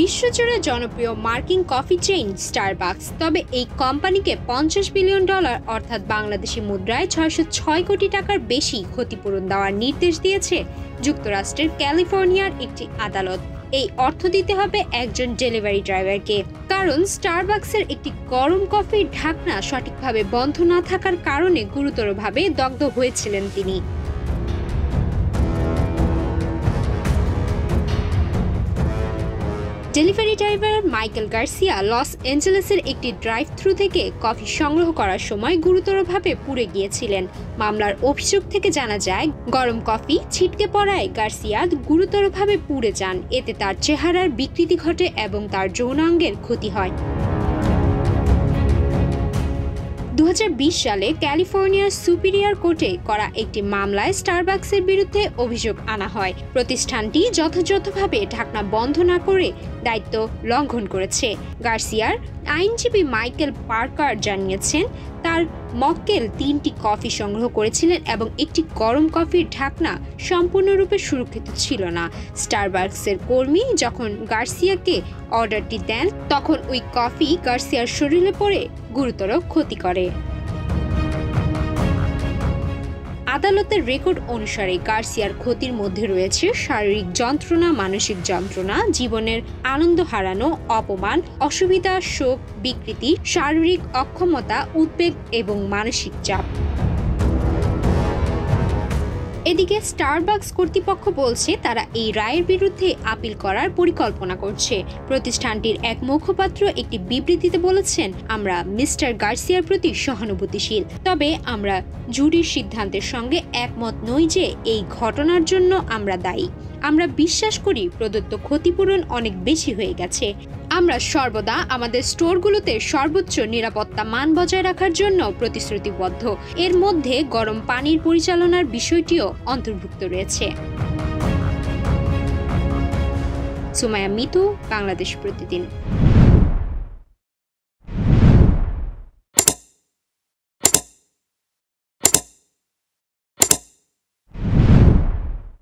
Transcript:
বিশ্বজুড়ে জনপ্রিয় মার্কিন কফি চেইন স্টারবাকস, তবে এই কোম্পানিকে $50 বিলিয়ন অর্থাৎ বাংলাদেশি মুদ্রায় 606 কোটি টাকার বেশি ক্ষতিপূরণ দেওয়ার নির্দেশ দিয়েছে যুক্তরাষ্ট্রের ক্যালিফোর্নিয়ার একটি আদালত। এই অর্থ দিতে হবে একজন ডেলিভারি ড্রাইভারকে, কারণ স্টারবাকসের একটি গরম কফির ঢাকনা সঠিকভাবে বন্ধ না থাকার কারণে গুরুতরভাবে দগ্ধ হয়েছিলেন তিনি। Delivery driver Michael Garcia Los অ্যাঞ্জেলেসের একটি ড্রাইভ থ্রু থেকে কফি সংগ্রহ করার সময় গুরুতরভাবে পুড়ে গিয়েছিলেন। মামলার অভিযোগ থেকে জানা যায়, গরম কফি ছিটকে পড়ায় গার্সিয়া গুরুতরভাবে পুড়ে যান। এতে তার চেহারার বিকৃতি ঘটে এবং তার যৌনাঙ্গের ক্ষতি হয়। 2020 সালে ক্যালিফোর্নিয়ার সুপিরিয়র কোর্টে করা একটি মামলায় স্টারবাকসের বিরুদ্ধে অভিযোগ আনা হয়। প্রতিষ্ঠানটি যথাযথভাবে ঢাকনা বন্ধ না করে দায়িত্ব লঙ্ঘন করেছে। গার্সিয়ার আইনজীবী মাইকেল পার্কার জানিয়েছেন, তার মক্কেল 3টি কফি সংগ্রহ করেছিলেন এবং একটি গরম কফির ঢাকনা সম্পূর্ণরূপে সুরক্ষিত ছিল না। স্টারবাকসের কর্মী যখন গার্সিয়াকে অর্ডারটি দেন, তখন ওই কফি গার্সিয়ার শরীরে পড়ে গুরুতর ক্ষতি করে। আদালতের রেকর্ড অনুসারে গার্সিয়ার ক্ষতির মধ্যে রয়েছে শারীরিক যন্ত্রণা, মানসিক যন্ত্রণা, জীবনের আনন্দ হারানো, অপমান, অসুবিধা, শোক, বিকৃতি, শারীরিক অক্ষমতা, উদ্বেগ এবং মানসিক চাপ। এদিকে স্টারবাকস কর্তৃপক্ষ বলছে, তারা এই রায়ের বিরুদ্ধে আপিল করার পরিকল্পনা করছে। প্রতিষ্ঠানটির এক মুখপাত্র একটি বিবৃতিতে বলেছেন, আমরা মিস্টার গার্সিয়ার প্রতি সহানুভূতিশীল, তবে আমরা জুরির সিদ্ধান্তের সঙ্গে একমত নই যে এই ঘটনার জন্য আমরা দায়ী। আমরা বিশ্বাস করি প্রদত্ত ক্ষতিপূরণ অনেক বেশি হয়ে গেছে। আমরা সর্বদা আমাদের স্টোরগুলোতে সর্বোচ্চ নিরাপত্তা মান বজায় রাখার জন্য প্রতিশ্রুতিবদ্ধ। এর মধ্যে গরম পানির পরিচালনার বিষয়টিও অন্তর্ভুক্ত রয়েছে। সুমাইয়া মিতু, বাংলাদেশ প্রতিদিন।